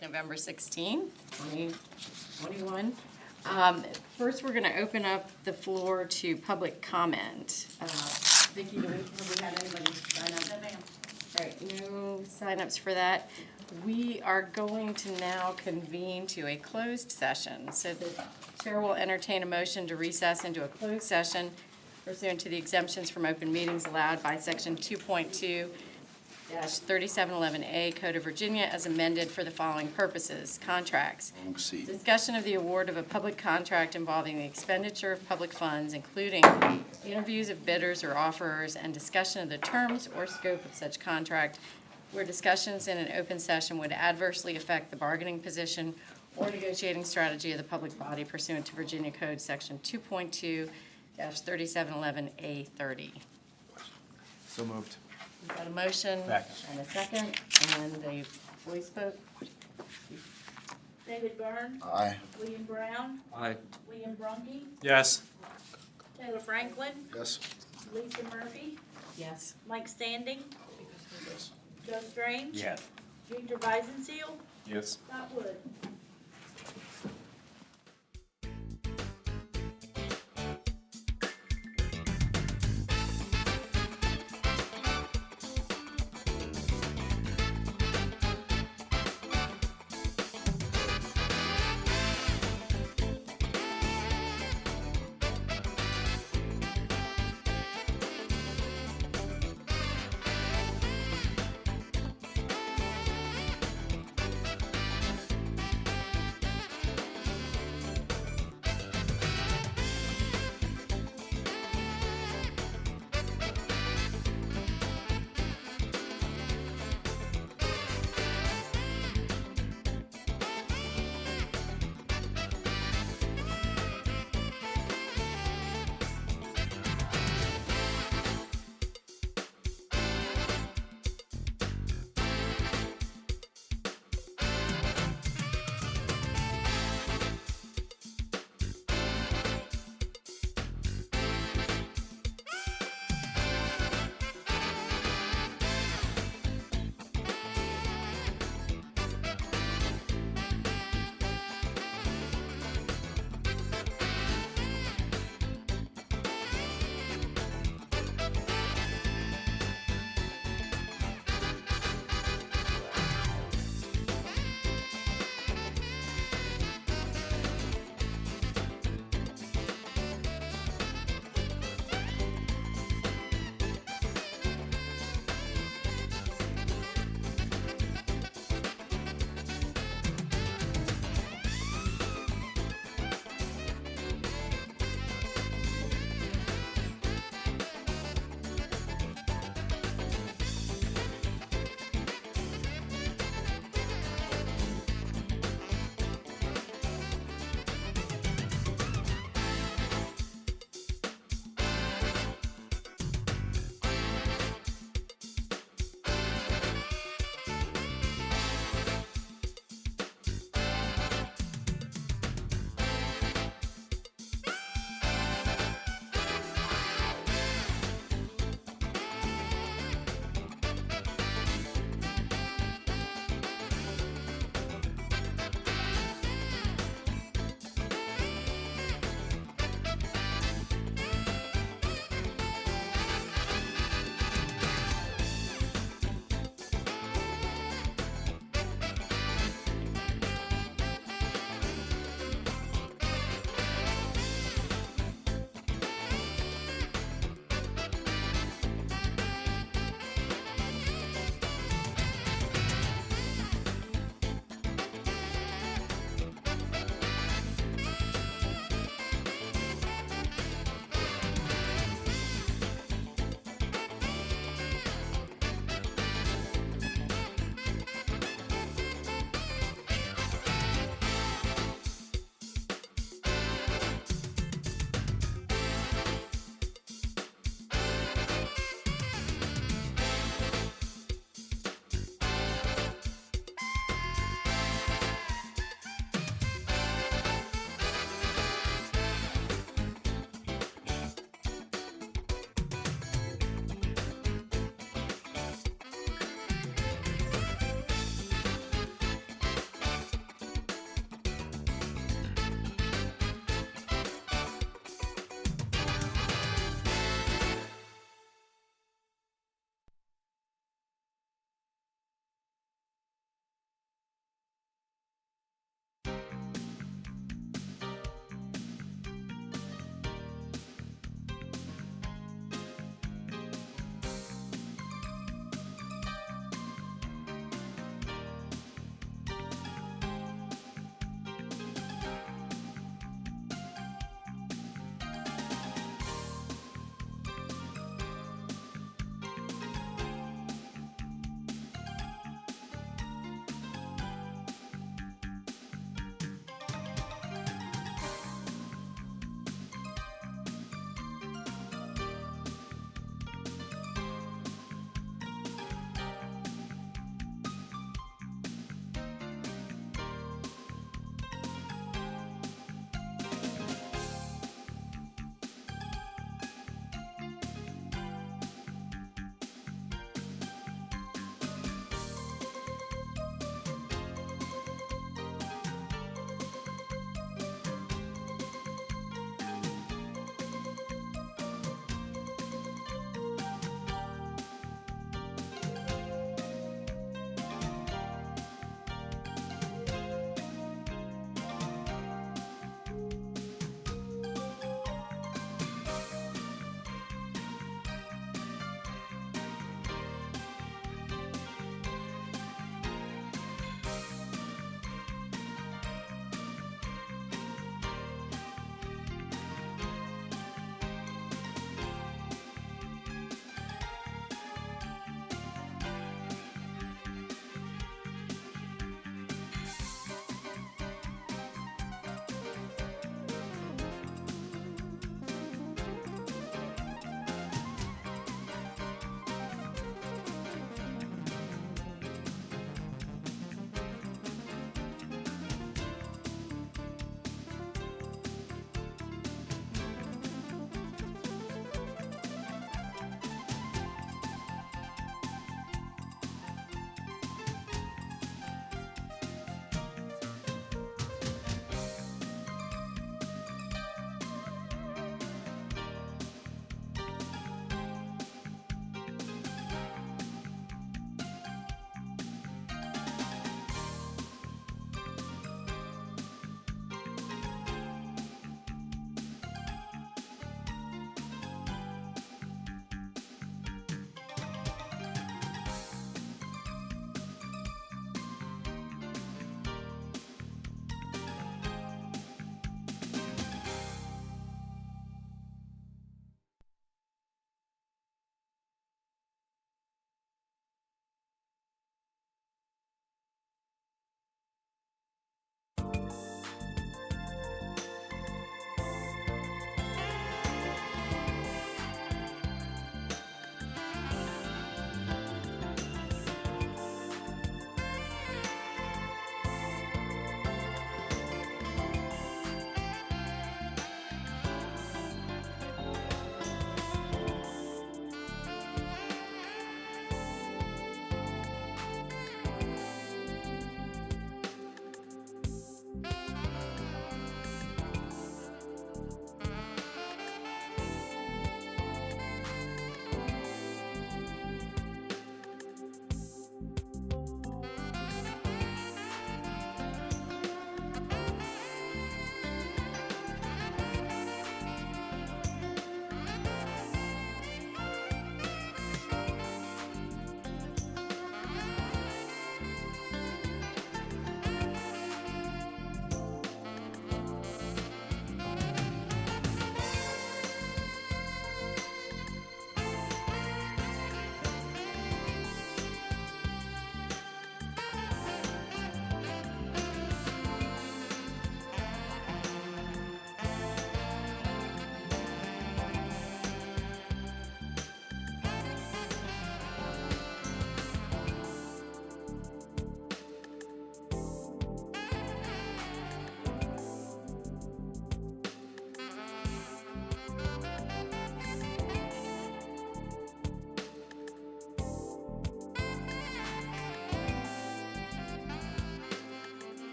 is November 16th, 2021. First, we're going to open up the floor to public comment. Vicki, have we had anybody sign up? No, ma'am. All right, no sign-ups for that. We are going to now convene to a closed session. So the chair will entertain a motion to recess into a closed session pursuant to the exemptions from open meetings allowed by Section 2.2-3711A Code of Virginia as amended for the following purposes. Contracts. Discussion of the award of a public contract involving the expenditure of public funds, including interviews of bidders or offerers, and discussion of the terms or scope of such contract, where discussions in an open session would adversely affect the bargaining position or negotiating strategy of the public body pursuant to Virginia Code Section 2.2-3711A30. So moved. We've got a motion Second. and a second, and a voice vote. David Byrne. Aye. William Brown. Aye. William Brunke. Yes. Taylor Franklin. Yes. Lisa Murphy. Yes. Mike Standing. Joe Strange. Yes. Victor Weisenseal. Yes. Scott Wood.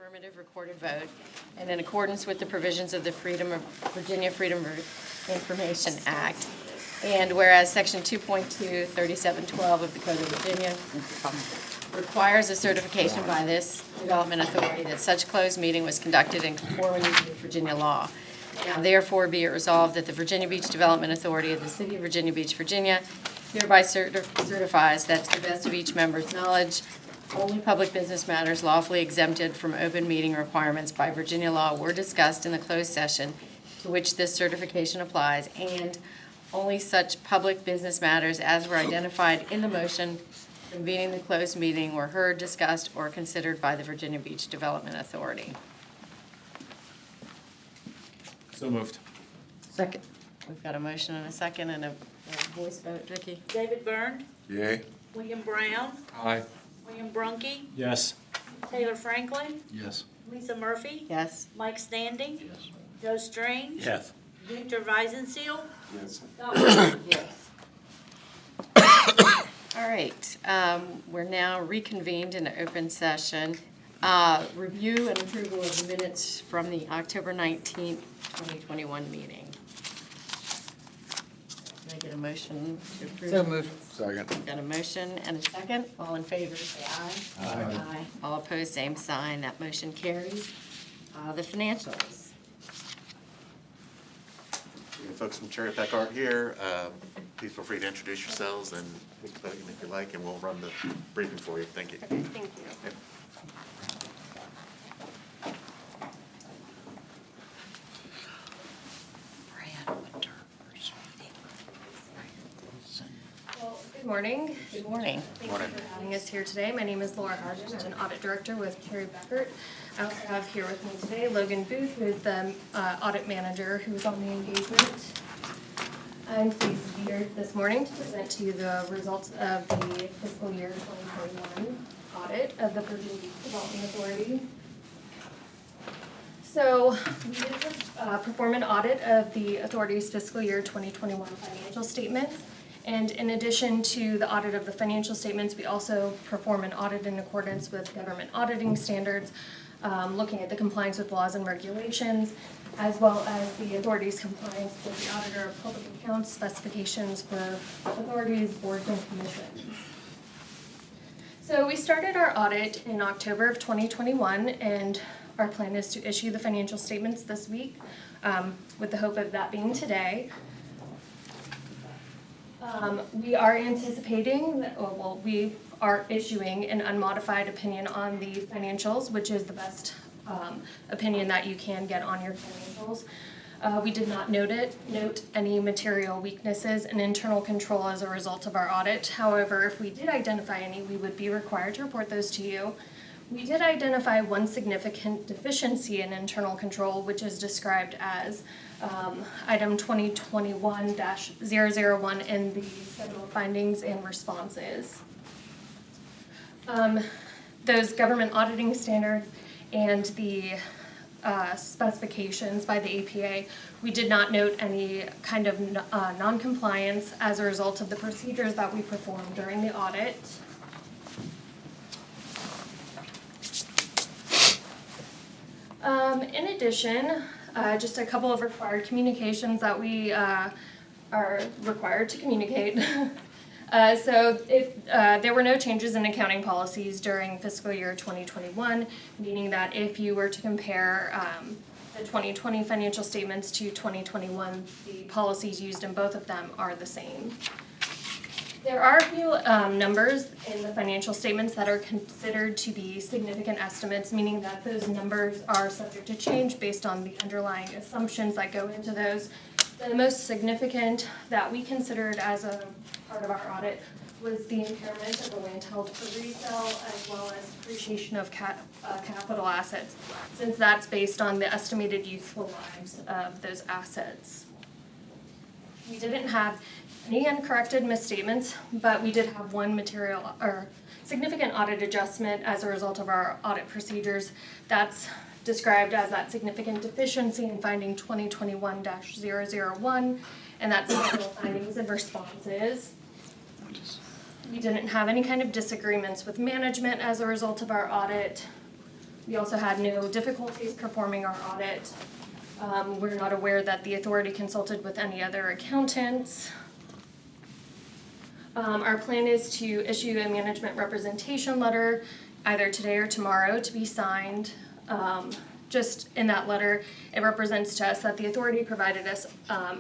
affirmative recorded vote, and in accordance with the provisions of the Virginia Freedom of Information Act. And whereas Section 2.2, 3712 of the Code of Virginia requires a certification by this development authority that such closed meeting was conducted in conformity with Virginia law. Now therefore be it resolved that the Virginia Beach Development Authority of the City of Virginia Beach, Virginia hereby certifies that to the best of each member's knowledge, only public business matters lawfully exempted from open meeting requirements by Virginia law were discussed in the closed session to which this certification applies, and only such public business matters as were identified in the motion convening the closed meeting were heard, discussed, or considered by the Virginia Beach Development Authority. So moved. Second. We've got a motion and a second and a voice vote. Vicki? David Byrne, Yay. William Brown, Aye. William Brunke, Yes. Taylor Franklin, Yes. Lisa Murphy, Yes. Mike Standing, Yes. Joe Strange, Yes. Victor Weisenseal, Yes. Scott Murphy. Yes. All right, we're now reconvened in open session. Review and approval of the minutes from the October 19th, 2021 meeting. Can I get a motion to approve? So moved. Second. Got a motion and a second. All in favor, say aye. Aye. All opposed, same sign. That motion carries. The financials. We have folks from Cherry Peck Art here. Please feel free to introduce yourselves and pick the podium if you like, and we'll run the briefing for you. Thank you. Thank you. Yep. Well, good morning. Good morning. Thank Morning. you for having us here today. My name is Laura Harden. I'm an audit director with Cherry Beckert. I also have here with me today Logan Booth, who is the audit manager who's on the engagement. I'm pleased to be here this morning to present to you the results of the fiscal year 2021 audit of the Virginia Beach Development Authority. So we did perform an audit of the authority's fiscal year 2021 financial statements. And in addition to the audit of the financial statements, we also perform an audit in accordance with government auditing standards, looking at the compliance with laws and regulations, as well as the authority's compliance with the Auditor of Public Accounts specifications for authorities, boards, and commissions. So we started our audit in October of 2021, and our plan is to issue the financial statements this week, with the hope of that being today. We are anticipating that, we are issuing an unmodified opinion on the financials, which is the best opinion that you can get on your financials. We did not note any material weaknesses in internal control as a result of our audit. However, if we did identify any, we would be required to report those to you. We did identify one significant deficiency in internal control, which is described as item 2021-001 in the schedule of findings and responses. Those government auditing standards and the specifications by the APA, we did not note any kind of non-compliance as a result of the procedures that we performed during the audit. In addition, just a couple of required communications that we are required to communicate. So if there were no changes in accounting policies during fiscal year 2021, meaning that if you were to compare the 2020 financial statements to 2021, the policies used in both of them are the same. There are a few numbers in the financial statements that are considered to be significant estimates, meaning that those numbers are subject to change based on the underlying assumptions that go into those. The most significant that we considered as a part of our audit was the impairment of the land held for resale, as well as depreciation of capital assets, since that's based on the estimated useful lives of those assets. We didn't have any uncorrected misstatements, but we did have one material or significant audit adjustment as a result of our audit procedures. That's described as that significant deficiency in finding 2021-001, and that's schedule findings and responses. We didn't have any kind of disagreements with management as a result of our audit. We also had no difficulties performing our audit. We're not aware that the authority consulted with any other accountants. Our plan is to issue a management representation letter either today or tomorrow to be signed. Just in that letter, it represents to us that the authority provided us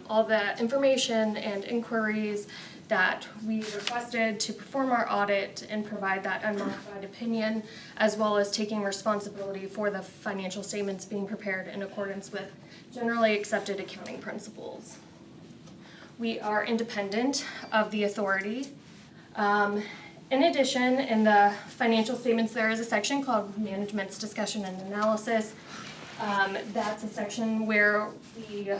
all the information and inquiries that we requested to perform our audit and provide that unmodified opinion, as well as taking responsibility for the financial statements being prepared in accordance with generally accepted accounting principles. We are independent of the authority. In addition, in the financial statements, there is a section called Management's Discussion and Analysis. That's a section where we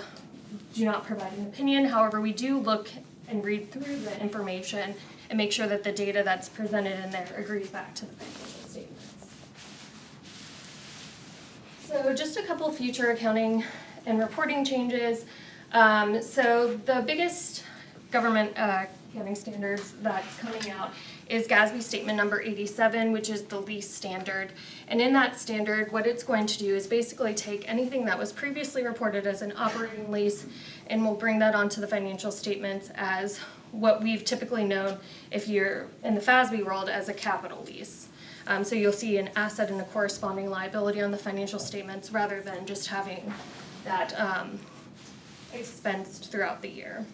do not provide an opinion. However, we do look and read through the information and make sure that the data that's presented in there agrees back to the financial statements. So just a couple future accounting and reporting changes. So the biggest government accounting standards that's coming out is GASB statement number 87, which is the lease standard. And in that standard, what it's going to do is basically take anything that was previously reported as an operating lease and we'll bring that onto the financial statements as what we've typically known if you're in the FASB world as a capital lease. So you'll see an asset and a corresponding liability on the financial statements rather than just having that expensed throughout the year.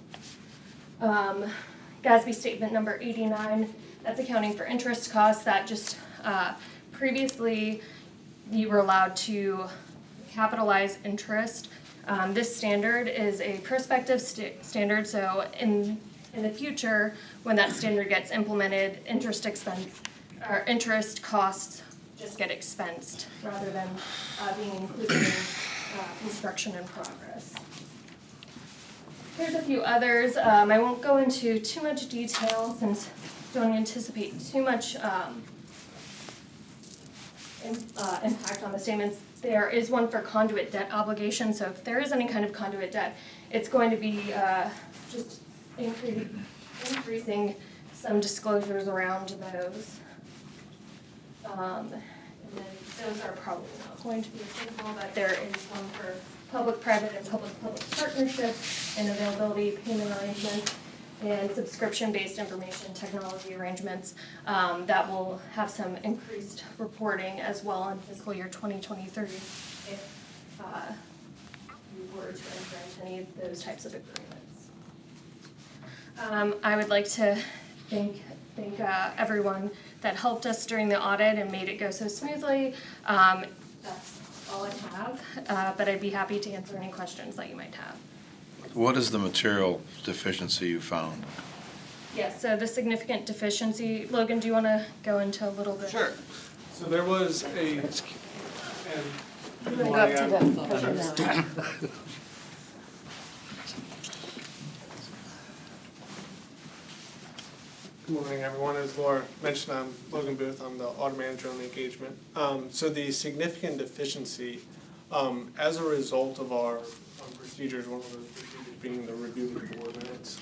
GASB statement number 89, that's accounting for interest costs. That just previously you were allowed to capitalize interest. This standard is a prospective standard, so in the future, when that standard gets implemented, interest expense or interest costs just get expensed rather than being included in construction in progress. Here's a few others. I won't go into too much detail since I don't anticipate too much impact on the statements. There is one for conduit debt obligation, so if there is any kind of conduit debt, it's going to be just increasing some disclosures around those. And then those are probably not going to be applicable, but there is one for public-private and public-public partnership and availability payment arrangements and subscription-based information technology arrangements that will have some increased reporting as well in fiscal year 2023 if we were to enter into any of those types of agreements. I would like to thank everyone that helped us during the audit and made it go so smoothly. That's all I have, but I'd be happy to answer any questions that you might have. What is the material deficiency you found? Yes, so the significant deficiency, Logan, do you want to go into a little bit? Sure. So there was a, and Go up to the podium. good morning, everyone. As Laura mentioned, I'm Logan Booth. I'm the audit manager on the engagement. So the significant deficiency, as a result of our procedures, one of those procedures being the review of the board minutes,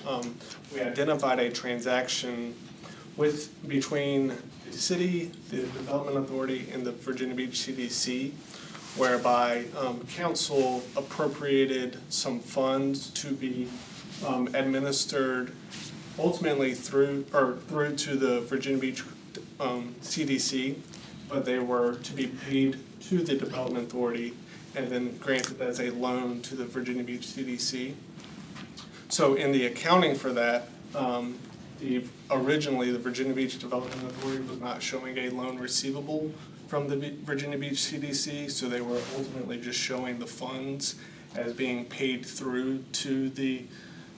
we identified a transaction between the city, the Development Authority, and the Virginia Beach CDC, whereby council appropriated some funds to be administered ultimately through to the Virginia Beach CDC, but they were to be paid to the Development Authority and then granted as a loan to the Virginia Beach CDC. So in the accounting for that, originally the Virginia Beach Development Authority was not showing a loan receivable from the Virginia Beach CDC, so they were ultimately just showing the funds as being paid through to the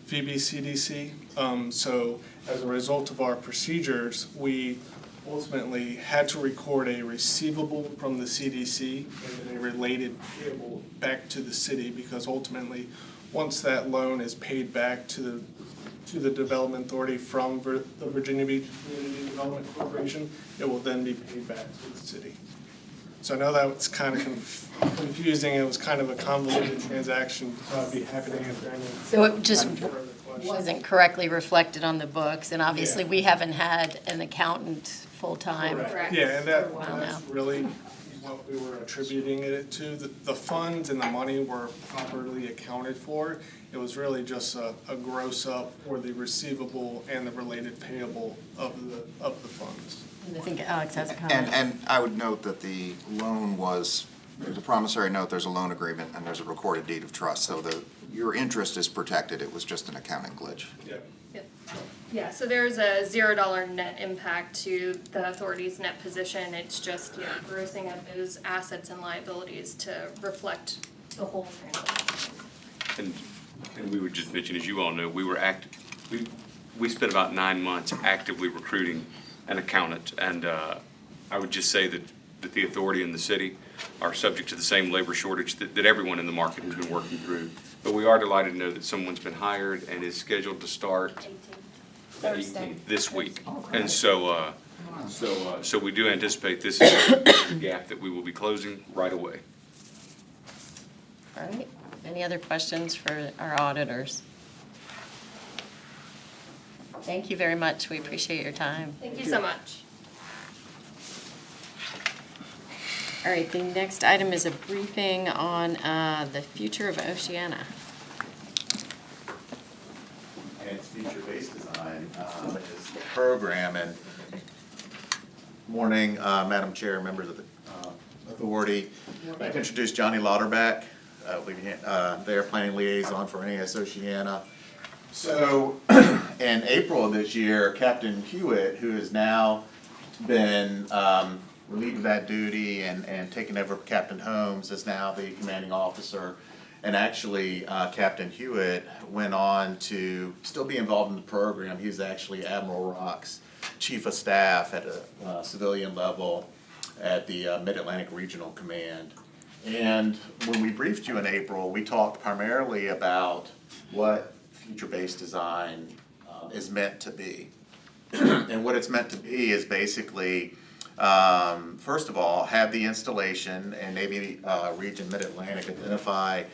VBCDC. So as a result of our procedures, we ultimately had to record a receivable from the CDC and then a related payable back to the city, because ultimately, once that loan is paid back to the Development Authority from the Virginia Beach Community Development Corporation, it will then be paid back to the city. So I know that was kind of confusing. It was kind of a convoluted transaction. So I'd be happy to answer any. So it just further questions. wasn't correctly reflected on the books, and obviously Yeah. we haven't had an accountant full-time. Correct. Yeah, and that, for a while that's now. really what we were attributing it to. The funds and the money were properly accounted for. It was really just a gross up for the receivable and the related payable of the funds. And I think Alex has a comment. And I would note that the loan was, there's a promissory note, there's a loan agreement, and there's a recorded deed of trust, so your interest is protected, it was just an accounting glitch. Yeah. Yeah, so there's a $0 net impact to the authority's net position. It's just, grossing up those assets and liabilities to reflect the whole transaction. And we would just mention, as you all know, we spent about 9 months actively recruiting an accountant. And I would just say that the authority and the city are subject to the same labor shortage that everyone in the market has been working through. But we are delighted to know that someone's been hired and is scheduled to start this week. And so we do anticipate this is a gap that we will be closing right away. All right, any other questions for our auditors? Thank you very much, we appreciate your time. Thank you so much. All right, the next item is a briefing on the future of Oceana. And it's future-based design is the program. And morning, Madam Chair, members of the authority. I'd like to introduce Johnny Lauterbach. They are planning liaison for NAS Oceana. So in April of this year, Captain Hewitt, who has now been relieved of that duty and taken over Captain Holmes, is now the commanding officer. And actually, Captain Hewitt went on to still be involved in the program. He's actually Admiral Rock's chief of staff at a civilian level at the Mid-Atlantic Regional Command. And when we briefed you in April, we talked primarily about what future-based design is meant to be. And what it's meant to be is basically, first of all, have the installation and Navy Region Mid-Atlantic identify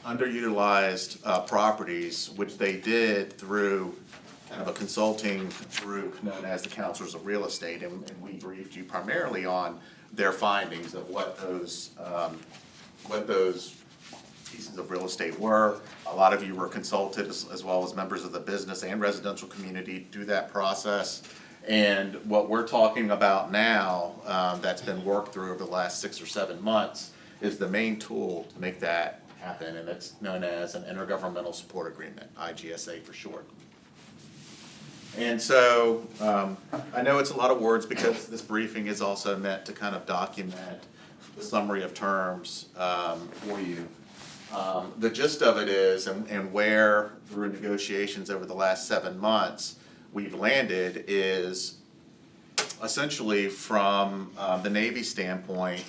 underutilized properties, which they did through kind of a consulting group known as the Counselors of Real Estate, and we briefed you primarily on their findings of what those pieces of real estate were. A lot of you were consulted, as well as members of the business and residential community, do that process. And what we're talking about now, that's been worked through over the last 6 or 7 months, is the main tool to make that happen, and it's known as an Intergovernmental Support Agreement, IGSA for short. And so, I know it's a lot of words because this briefing is also meant to kind of document the summary of terms for you. The gist of it is, and where through negotiations over the last 7 months we've landed, is essentially from the Navy standpoint,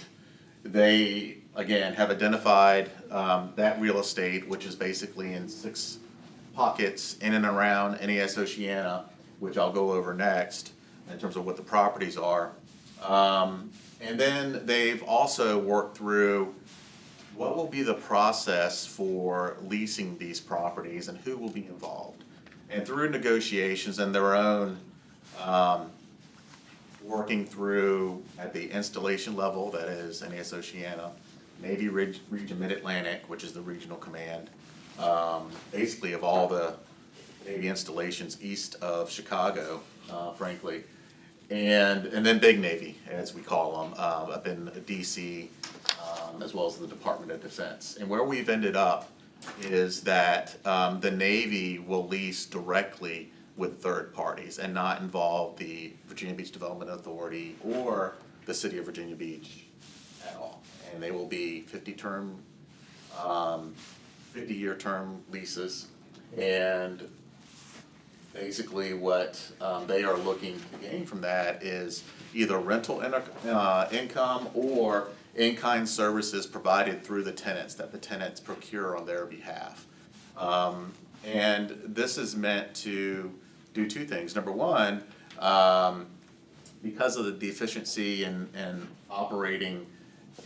they again have identified that real estate, which is basically in 6 pockets in and around NAS Oceana, which I'll go over next in terms of what the properties are. And then they've also worked through what will be the process for leasing these properties and who will be involved. And through negotiations and their own working through at the installation level, that is NAS Oceana, Navy Region Mid-Atlantic, which is the regional command, basically of all the Navy installations east of Chicago, frankly, and then Big Navy, as we call them, up in DC, as well as the Department of Defense. And where we've ended up is that the Navy will lease directly with third parties and not involve the Virginia Beach Development Authority or the City of Virginia Beach at all. And they will be 50-year term leases. And basically what they are looking to gain from that is either rental income or in-kind services provided through the tenants that the tenants procure on their behalf. And this is meant to do 2 things. Number one, because of the deficiency in operating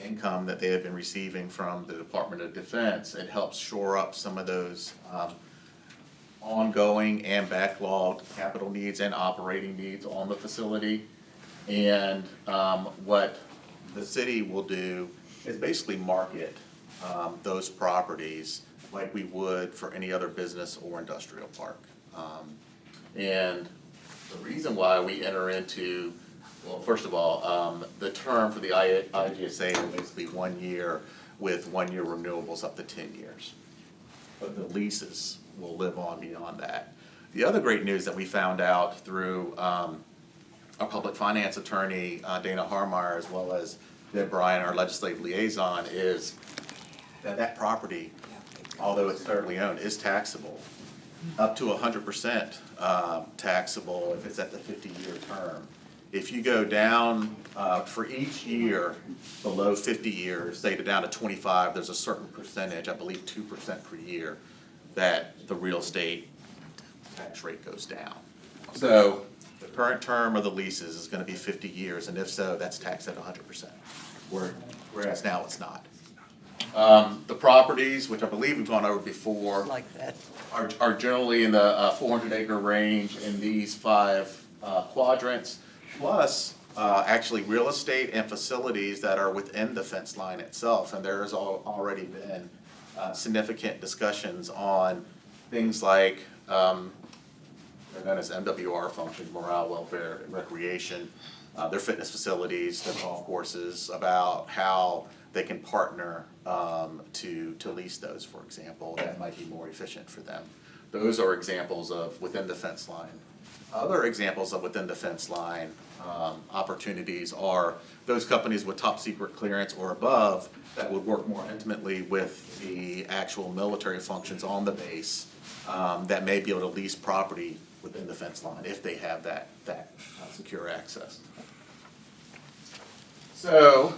income that they have been receiving from the Department of Defense, it helps shore up some of those ongoing and backlogged capital needs and operating needs on the facility. And what the city will do is basically market those properties like we would for any other business or industrial park. And the reason why we enter into, well, first of all, the term for the IGSA is basically 1 year with 1 year renewables up to 10 years. But the leases will live on beyond that. The other great news that we found out through our public finance attorney, Dana Harmeyer, as well as Deb Bryan, our legislative liaison, is that that property, although it's federally owned, is taxable. Up to 100% taxable if it's at the 50-year term. If you go down for each year below 50 years, say down to 25, there's a certain percentage, I believe 2% per year, that the real estate tax rate goes down. So the current term of the leases is gonna be 50 years, and if so, that's taxed at 100%, whereas now it's not. The properties, which I believe we've gone over before, Like that. are generally in the 400-acre range in these 5 quadrants, plus actually real estate and facilities that are within the fence line itself. And there's already been significant discussions on things like, they're known as MWR functions, morale, welfare, and recreation, their fitness facilities, their golf courses, about how they can partner to lease those, for example. That might be more efficient for them. Those are examples of within the fence line. Other examples of within the fence line opportunities are those companies with top secret clearance or above that would work more intimately with the actual military functions on the base that may be able to lease property within the fence line if they have that secure access. So,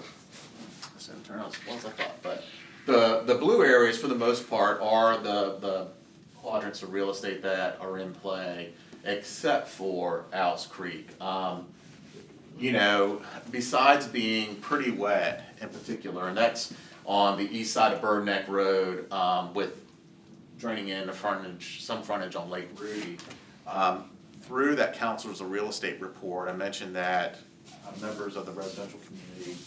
this didn't turn out as well as I thought, but the blue areas for the most part are the quadrants of real estate that are in play, except for Owls Creek. You know, besides being pretty wet in particular, and that's on the east side of Bird Neck Road with draining in the frontage, some frontage on Lake Rudy. Through that Councilors of Real Estate report, I mentioned that members of the residential community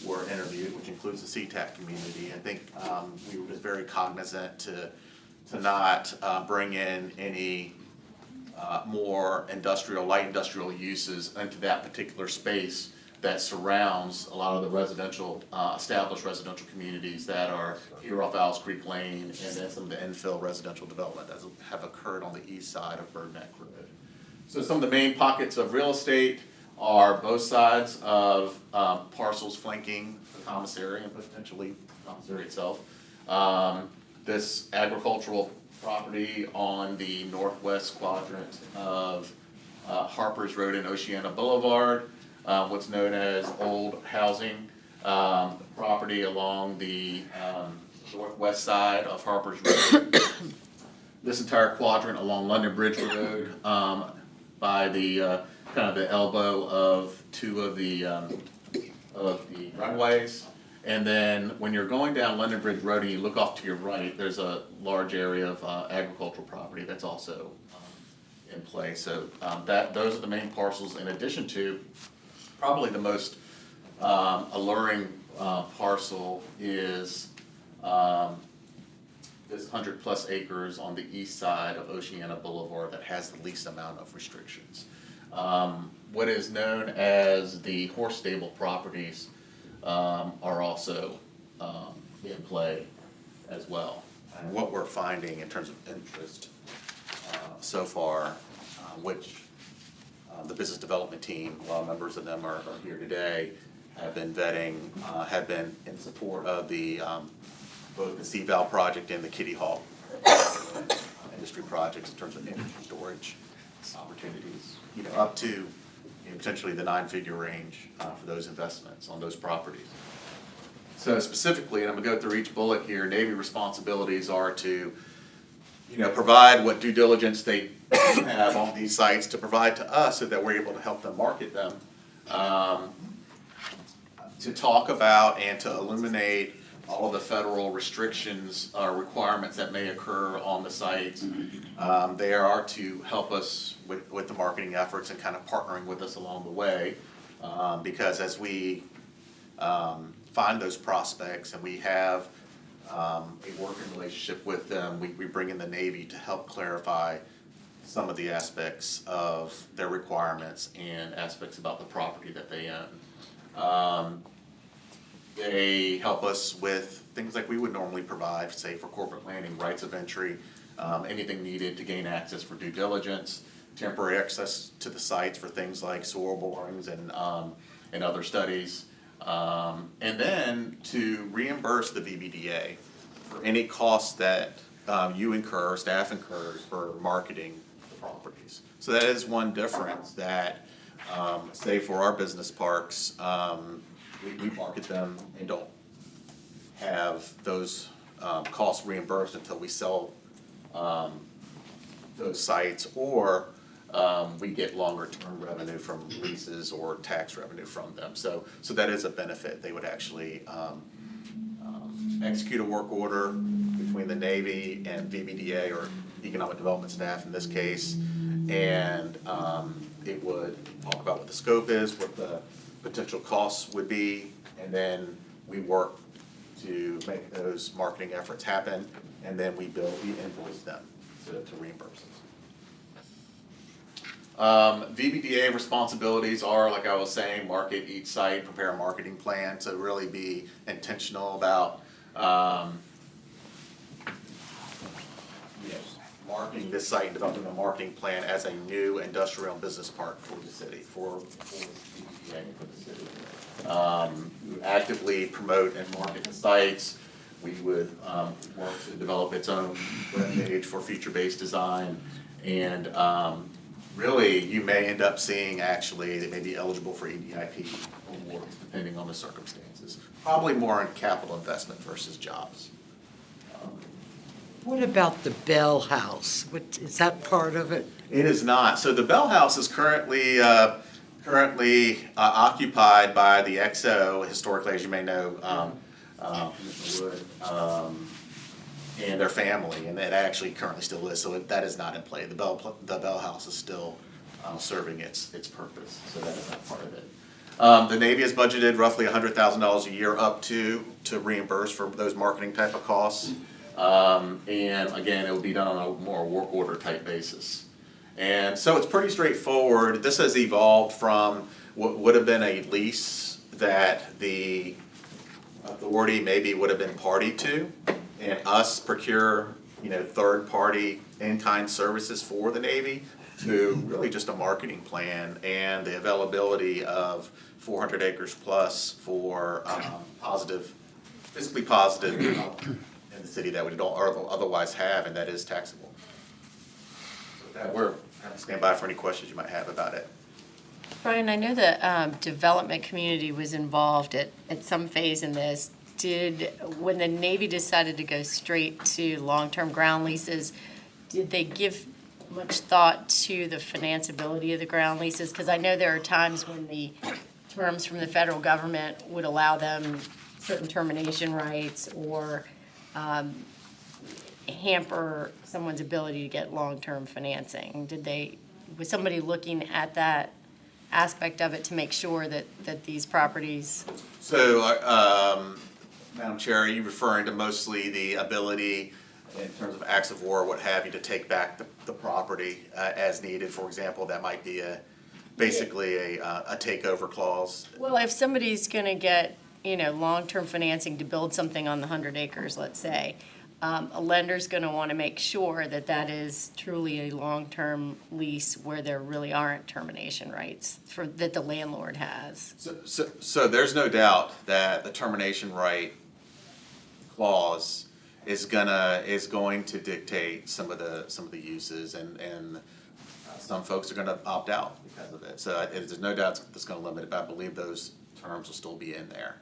were interviewed, which includes the CTAC community. I think we were just very cognizant to not bring in any more light industrial uses into that particular space that surrounds a lot of the residential, established residential communities that are here off Owls Creek Lane, and then some of the infill residential development that have occurred on the east side of Bird Neck Road. So some of the main pockets of real estate are both sides of parcels flanking the commissary and potentially the commissary itself. This agricultural property on the northwest quadrant of Harper's Road and Oceana Boulevard, what's known as old housing, property along the northwest side of Harper's Road. This entire quadrant along London Bridge Road, by the kind of the elbow of 2 of the runways. And then when you're going down London Bridge Road and you look off to your right, there's a large area of agricultural property that's also in play. So those are the main parcels, in addition to probably the most alluring parcel is this 100+ acres on the east side of Oceana Boulevard that has the least amount of restrictions. What is known as the horse stable properties are also in play as well. And what we're finding in terms of interest so far, which the business development team, a lot of members of them are here today, have been vetting, have been in support of the both the C-Val project and the Kitty Hawk industry projects in terms of energy storage opportunities, you know, up to potentially the 9-figure range for those investments on those properties. So specifically, and I'm gonna go through each bullet here, Navy responsibilities are to, you know, provide what due diligence they have on these sites to provide to us so that we're able to help them market them, to talk about and to illuminate all of the federal restrictions or requirements that may occur on the site. They are to help us with the marketing efforts and kind of partnering with us along the way. Because as we find those prospects, and we have a working relationship with them. We bring in the Navy to help clarify some of the aspects of their requirements and aspects about the property that they own. They help us with things like we would normally provide, say for corporate landing, rights of entry, anything needed to gain access for due diligence, temporary access to the sites for things like soil borings and other studies. And then to reimburse the VBDA for any costs that you incur, staff incurs for marketing the properties. So that is one difference that, say for our business parks, we market them and don't have those costs reimbursed until we sell those sites, or we get longer term revenue from leases or tax revenue from them. So that is a benefit. They would actually execute a work order between the Navy and VBDA, or economic development staff in this case, and it would talk about what the scope is, what the potential costs would be, and then we work to make those marketing efforts happen, and then we invoice them to reimburse us. VBDA responsibilities are, like I was saying, market each site, prepare a marketing plan, to really be intentional about marketing this site and developing a marketing plan as a new industrial and business park for the city, for VBDA and for the city. We would actively promote and market the sites. We would work to develop its own web page for future-based design, and really, you may end up seeing actually that may be eligible for EDIP awards depending on the circumstances. Probably more in capital investment versus jobs. What about the Bell House? Is that part of it? It is not. So the Bell House is currently occupied by the XO, historically, as you may know, Commissioner Wood, and their family, and it actually currently still is. So that is not in play. The Bell House is still serving its purpose. So that is not part of it. The Navy has budgeted roughly $100,000 a year up to reimburse for those marketing type of costs. And again, it will be done on a more work order type basis. And so it's pretty straightforward. This has evolved from what would have been a lease that the authority maybe would have been party to, and us procure, third-party in-kind services for the Navy, to really just a marketing plan and the availability of 400 acres plus for physically positive in the city that we don't otherwise have, and that is taxable. So we're happy to stand by for any questions you might have about it. Brian, I know the development community was involved at some phase in this. When the Navy decided to go straight to long-term ground leases, did they give much thought to the financeability of the ground leases? Because I know there are times when the terms from the federal government would allow them certain termination rights or hamper someone's ability to get long-term financing. Was somebody looking at that aspect of it to make sure that these properties? So, Madam Chair, are you referring to mostly the ability in terms of acts of war, what have you, to take back the property as needed? For example, that might be basically a takeover clause. Well, if somebody's gonna get, long-term financing to build something on the 100 acres, let's say, a lender's gonna wanna make sure that that is truly a long-term lease where there really aren't termination rights that the landlord has. So there's no doubt that the termination right clause is going to dictate some of the uses, and some folks are gonna opt out because of it. So there's no doubt that's gonna limit it, but I believe those terms will still be in there.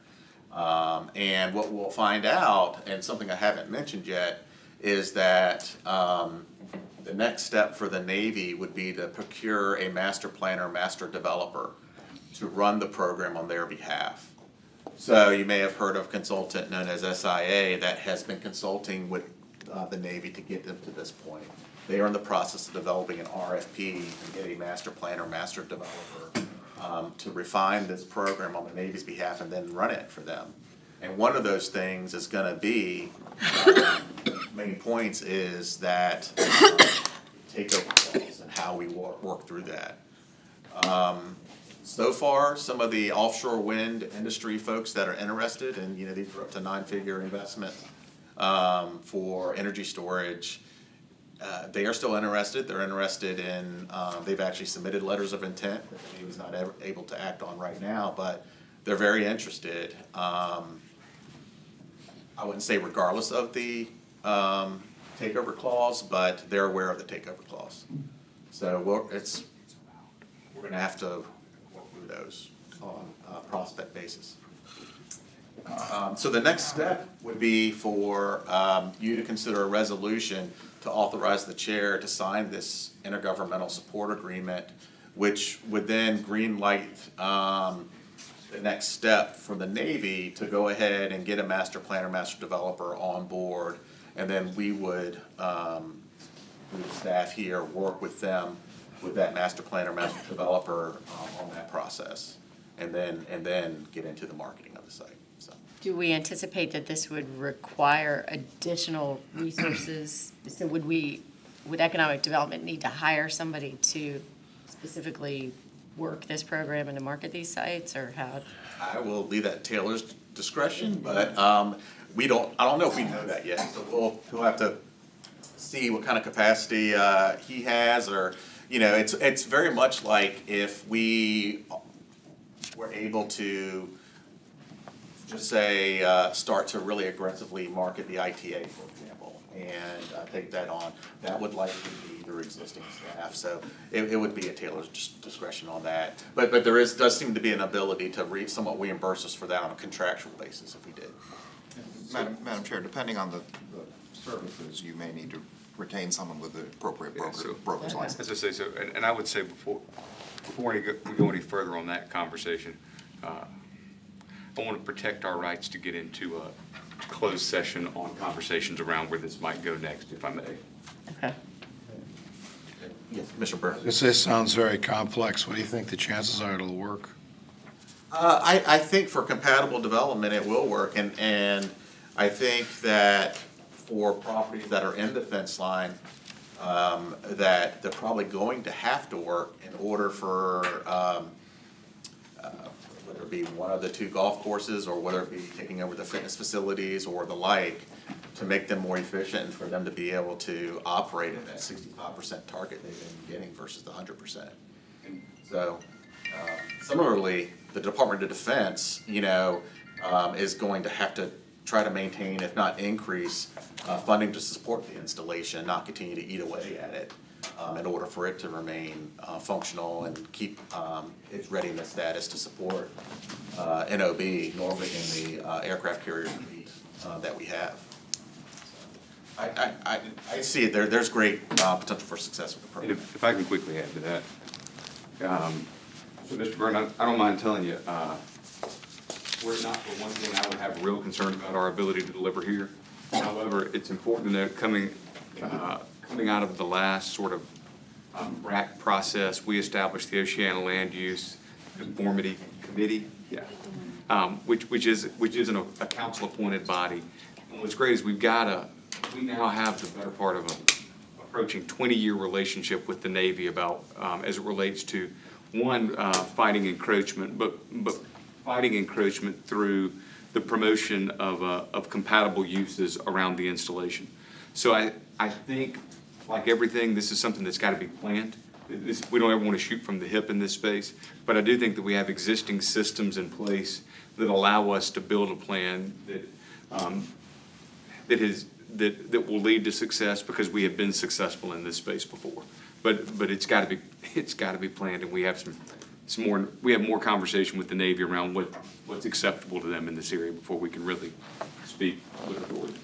And what we'll find out, and something I haven't mentioned yet, is that the next step for the Navy would be to procure a master planner, master developer to run the program on their behalf. So you may have heard of a consultant known as SIA that has been consulting with the Navy to get them to this point. They are in the process of developing an RFP and get a master planner, master developer to refine this program on the Navy's behalf and then run it for them. And one of those things is gonna be, main points is that takeover clause and how we work through that. So far, some of the offshore wind industry folks that are interested, and these are up to 9-figure investments for energy storage, they are still interested. They're interested in, they've actually submitted letters of intent that the Navy's not able to act on right now, but they're very interested. I wouldn't say regardless of the takeover clause, but they're aware of the takeover clause. So we're gonna have to work through those on a prospect basis. So the next step would be for you to consider a resolution to authorize the chair to sign this intergovernmental support agreement, which would then green light the next step for the Navy to go ahead and get a master planner, master developer on board, and then we would, staff here, work with them with that master planner, master developer on that process, and then get into the marketing of the site. So. Do we anticipate that this would require additional resources? So would economic development need to hire somebody to specifically work this program and to market these sites, or how? I will leave that at Taylor's discretion, but I don't know if we know that yet, so we'll have to see what kind of capacity he has, or, it's very much like if we were able to just say, start to really aggressively market the ITA, for example, and take that on, that would likely be their existing staff. So it would be at Taylor's discretion on that. But there does seem to be an ability to somewhat reimburse us for that on a contractual basis if we did. Madam Chair, depending on the services, you may need to retain someone with the appropriate broker's license. As I say, and I would say before we go any further on that conversation, I want to protect our rights to get into a closed session on conversations around where this might go next, if I may. Okay. Yes, Mr. Burns. This sounds very complex. What do you think the chances are it'll work? I think for compatible development, it will work, and I think that for properties that are in the fence line, that they're probably going to have to work in order for, whether it be one of the 2 golf courses, or whether it be taking over the fitness facilities or the like, to make them more efficient and for them to be able to operate at that 65% target they've been getting versus the 100%. So, similarly, the Department of Defense, is going to have to try to maintain, if not increase, funding to support the installation, not continue to eat away at it, in order for it to remain functional and keep its readiness status to support NOB, Norfolk, and the aircraft carrier fleet that we have. I see it. There's great potential for success with the program. And if I can quickly add to that. So Mr. Byrne, I don't mind telling you, were it not for one thing, I would have real concern about our ability to deliver here. However, it's important to note, coming out of the last sort of RAC process, we established the Oceana Land Use Conformity Committee, which is a council-appointed body. And what's great is we now have the better part of approaching 20-year relationship with the Navy about, as it relates to, one, fighting encroachment, but fighting encroachment through the promotion of compatible uses around the installation. So I think, like everything, this is something that's got to be planned. We don't ever want to shoot from the hip in this space, but I do think that we have existing systems in place that allow us to build a plan that will lead to success, because we have been successful in this space before. But it's got to be planned, and we have more conversation with the Navy around what's acceptable to them in this area before we can really speak with authority.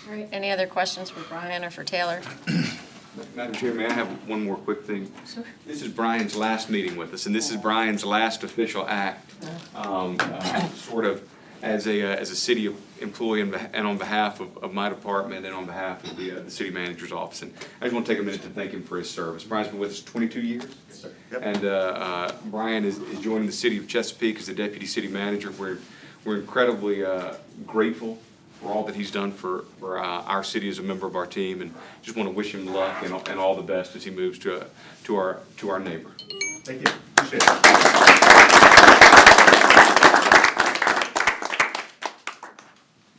All right, any other questions for Brian or for Taylor? Madam Chair, may I have one more quick thing? Sure. This is Brian's last meeting with us, and this is Brian's last official act, sort of as a city employee and on behalf of my department and on behalf of the city manager's office. And I just want to take a minute to thank him for his service. Brian's been with us 22 years. Yes, sir. Yep. And Brian is joining the city of Chesapeake as the deputy city manager. We're incredibly grateful for all that he's done for our city as a member of our team, and just want to wish him luck and all the best as he moves to our neighbor. Thank you. Appreciate it.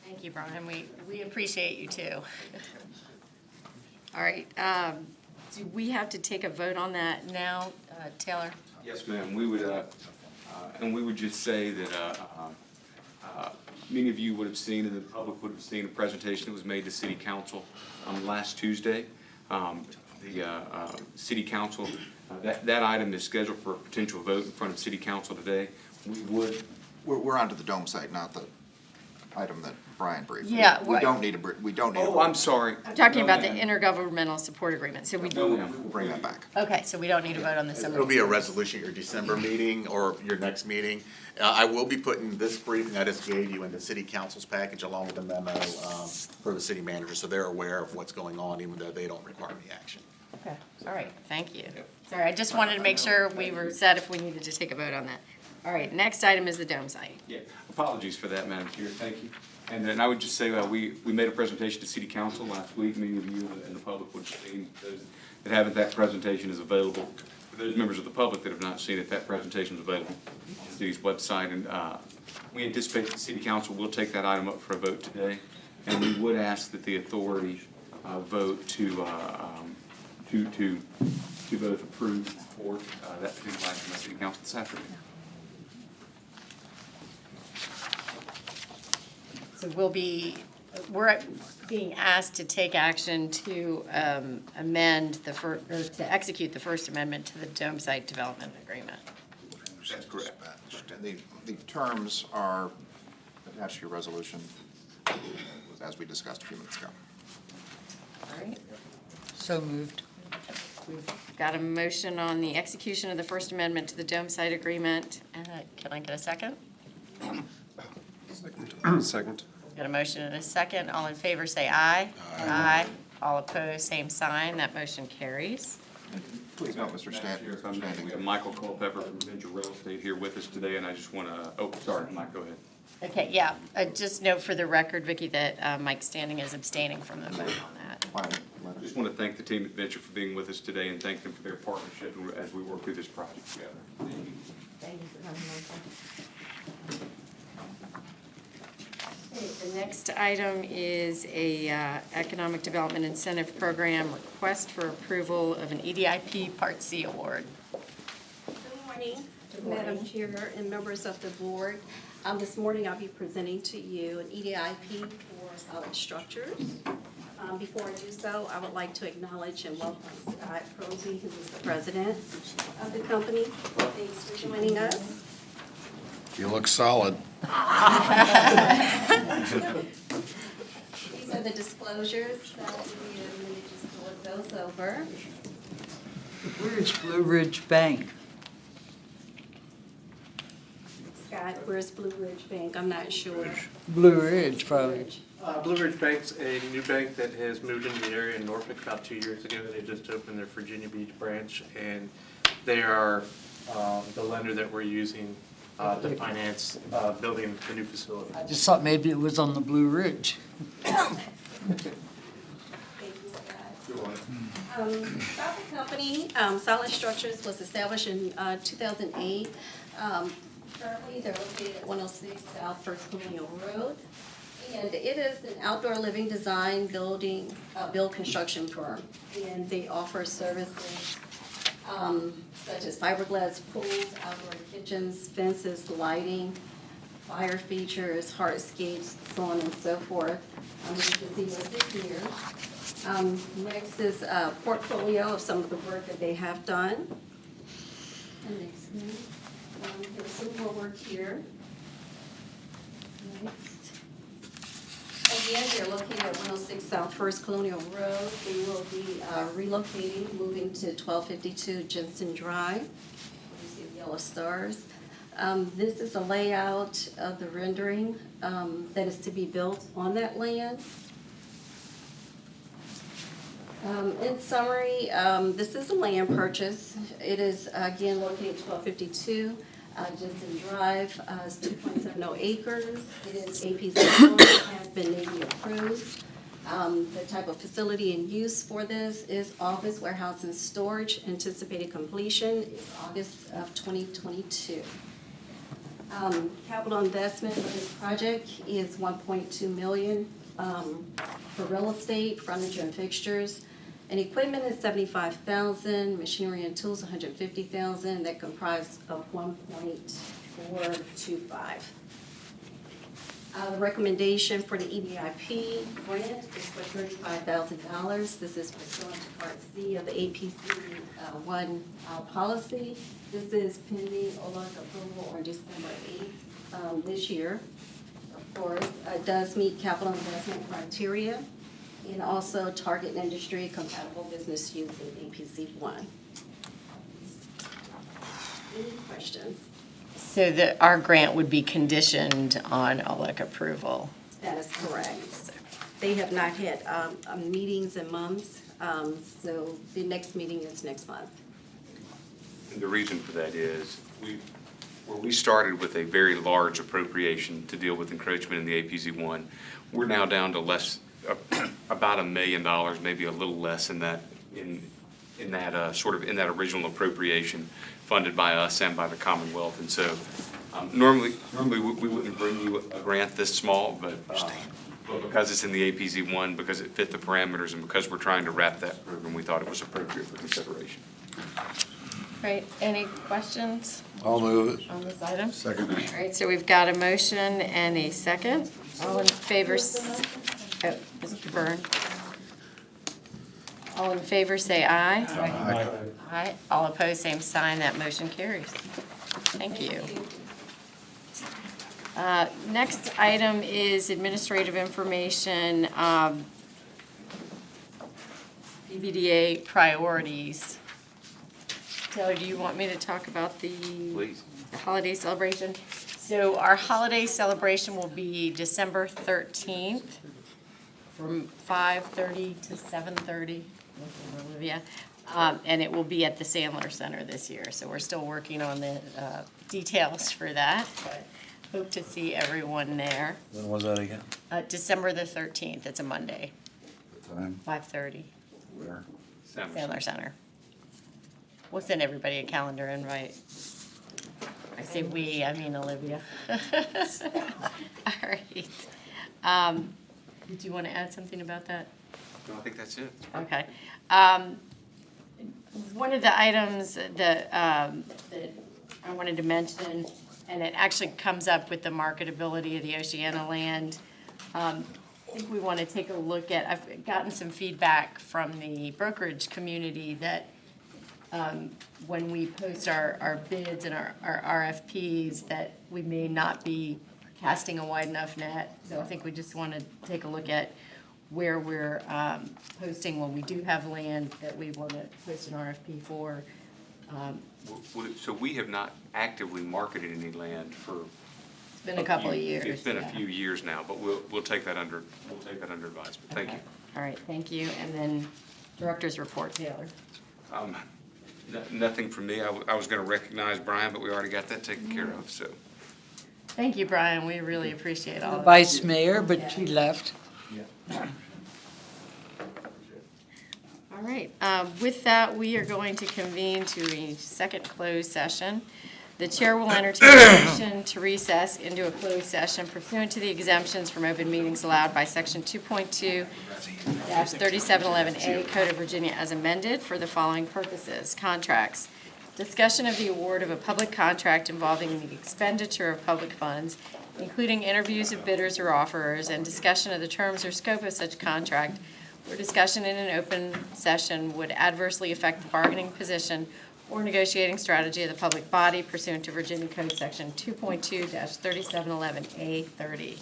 Thank you, Brian. We appreciate you too. All right, do we have to take a vote on that now, Taylor? Yes, ma'am. We would, and we would just say that many of you would have seen, and the public would have seen, a presentation that was made to City Council last Tuesday. The City Council, that item is scheduled for a potential vote in front of City Council today. We would. We're onto the dome site, not the item that Brian briefed. Yeah, We what- don't need we don't need. Oh, I'm sorry. I'm talking about the No, ma'am. intergovernmental support agreement, so we, No, ma'am. We'll bring that back. okay, so we don't need to vote on this. It'll be a resolution at your December meeting or your next meeting. I will be putting this briefing I just gave you in the city council's package along with the memo for the city manager, so they're aware of what's going on, even though they don't require any action. Okay, all right, thank you. Sorry, I just wanted to make sure we were set if we needed to take a vote on that. All right, next item is the dome site. Yeah, apologies for that, Madam Chair, thank you. And then I would just say, we made a presentation to City Council last week. Many of you and the public would have seen those that haven't. That presentation is available. For those members of the public that have not seen it, that presentation is available on the city's website. And we anticipate that the City Council will take that item up for a vote today. And we would ask that the authority vote to both approve and support that particular item by City Council this afternoon. So we're being asked to take action to amend or to execute the First Amendment to the dome site development agreement. That's correct. And the terms are attached to your resolution, as we discussed a few minutes ago. All right, So moved. we've got a motion on the execution of the First Amendment to the dome site agreement. Can I get a second? Second. Got a motion and a second. All in favor, say aye. Aye. All opposed, same sign. That motion carries. Please note, Mr. Madam Chair, if I may, we Standing. have Michael Culpepper from Venture Real Estate here with us today, and I just want to, oh, sorry, Mike, go ahead. Okay, yeah, just note for the record, Vicki, that Mike Standing is abstaining from the vote on that. I just want to thank the team at Venture for being with us today and thank them for their partnership as we work through this project together. Thank you. Thank you for coming, Michael. Okay, the next item is a Economic Development Incentive Program request for approval of an EDIP Part C award. Good morning, Madam Chair and members of the board. This morning I'll be presenting to you an EDIP for solid structures. Before I do so, I would like to acknowledge and welcome Scott Prosey, who is the president of the company. Thanks for joining us. You look solid. These are the disclosures that we need just to look those over. Where's Blue Ridge Bank? Scott, where's Blue Ridge Bank? I'm not sure. Blue Ridge, probably. Blue Ridge Bank's a new bank that has moved into the area in Norfolk about 2 years ago. They just opened their Virginia Beach branch, and they are the lender that we're using to finance building the new facility. I just thought maybe it was on the Blue Ridge. Thank you, Scott. About the company, Solid Structures was established in 2008. Currently, they're located at 106 South First Colonial Road. And it is an outdoor living design build construction firm. And they offer services such as fiberglass pools, outdoor kitchens, fences, lighting, fire features, hardscapes, so on and so forth. You can see listed here. Next is a portfolio of some of the work that they have done. And next one, there's some more work here. Next. Again, they're located at 106 South First Colonial Road. They will be relocating, moving to 1252 Jensen Drive. You see the yellow stars. This is a layout of the rendering that is to be built on that land. In summary, this is a land purchase. It is, again, located 1252 Jensen Drive. It's 2.70 acres. It is APC 1, has been Navy approved. The type of facility and use for this is office, warehouse, and storage. Anticipated completion is August of 2022. Capital investment for this project is $1.2 million for real estate, furniture, and fixtures. And equipment is $75,000, machinery and tools $150,000, that comprise of $1.425. The recommendation for the EBIP grant is for $35,000. This is pursuant to Part C of the APC 1 policy. This is pending OLEC approval on December 8th this year. Of course, it does meet capital investment criteria and also target industry compatible business use in APC 1. Any questions? So our grant would be conditioned on OLEC approval. That is correct. They have not had meetings in months, so the next meeting is next month. And the reason for that is, we started with a very large appropriation to deal with encroachment in the APZ 1. We're now down to about $1 million, maybe a little less than that, in that original appropriation funded by us and by the Commonwealth. And so normally we wouldn't bring you a grant this small, but because it's in the APZ 1, because it fit the parameters, and because we're trying to wrap that program, we thought it was appropriate for consideration. Right, any questions I'll move it. on this item? Second. All right, so we've got a motion and a second. All in favor, Mr. Byrne. All in favor, say aye. Aye. Aye. All opposed, same sign. That motion carries. Thank you. Next item is administrative information, VBDA priorities. Taylor, do you want me to talk about the Please. holiday celebration? So our holiday celebration will be December 13th from 5:30 to 7:30. Olivia. And it will be at the Sandler Center this year. So we're still working on the details for that, but hope to see everyone there. When was that again? December the 13th, it's a Monday, Time? 5:30, Where? Sandler Center. We'll send everybody a calendar invite. I say we, I mean Olivia. All right. Did you want to add something about that? No, I think that's it. Okay. One of the items that I wanted to mention, and it actually comes up with the marketability of the Oceana land. I think we want to take a look at, I've gotten some feedback from the brokerage community that when we post our bids and our RFPs, that we may not be casting a wide enough net. So I think we just want to take a look at where we're posting when we do have land that we want to post an RFP for. So we have not actively marketed any land for. It's been a couple of years. It's been a yeah. few years now, but we'll take that under advisement. Thank Okay. you. All right, thank you. And then Director's report, Taylor. Nothing from me. I was going to recognize Brian, but we already got that taken care of, so. Thank you, Brian. We really appreciate all of it. Vice Mayor, but she left. All right, with that, we are going to convene to a second closed session. The chair will entertain a motion to recess into a closed session pursuant to the exemptions from open meetings allowed by Section 2.2-3711A Code of Virginia as amended for the following purposes. Contracts. Discussion of the award of a public contract involving the expenditure of public funds, including interviews of bidders or offerers, and discussion of the terms or scope of such contract, where discussion in an open session would adversely affect the bargaining position or negotiating strategy of the public body pursuant to Virginia Code Section 2.2-3711A30.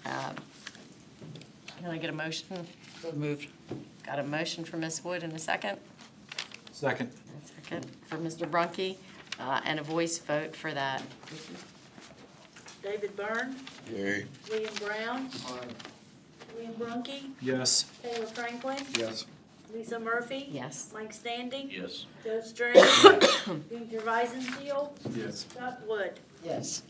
Can I get a motion? So moved. Got a motion from Ms. Wood and a second? Second. A second for Mr. Brunke, and a voice vote for that. David Byrne, Yay. William Brown, William Brunke, Yes. Taylor Franklin, Yes. Lisa Murphy. Yes. Mike Standing. Yes. Joe Strange. Peter Weisenhunt. Yes. Scott Wood. Yes.